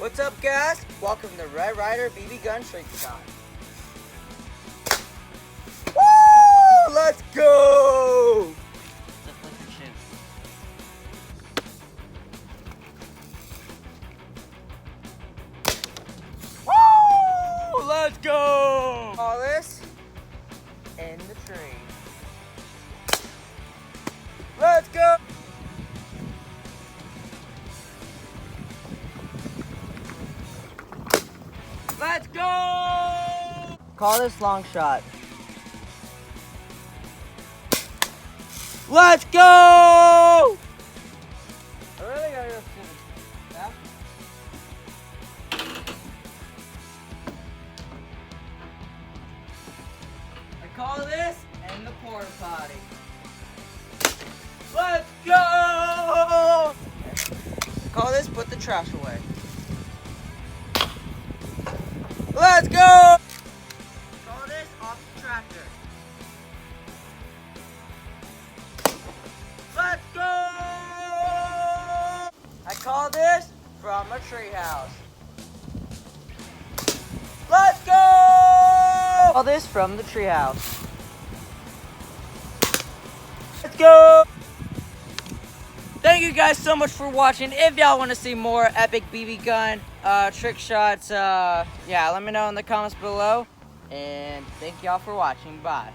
What's up, guys? Welcome to Ryder BB Gun Trick Shot. Woo! Let's go! Woo! Let's go! All this in the tree. Let's go! Let's go! Call this long shot. Let's go! I really gotta go soon. Yeah? I call this in the porta potty. Let's go! I call this put the trash away. Let's go! Call this off the tractor. Let's go! I call this from a treehouse. Let's go! Call this from the treehouse. Let's go! Thank you guys so much for watching. If y'all want to see more epic BB gun trick shots, yeah, let me know in the comments below. And thank y'all for watching. Bye.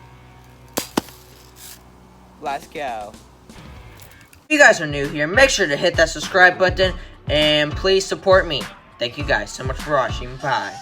Let's go. If you guys are new here, make sure to hit that subscribe button and please support me. Thank you guys so much for watching. Bye.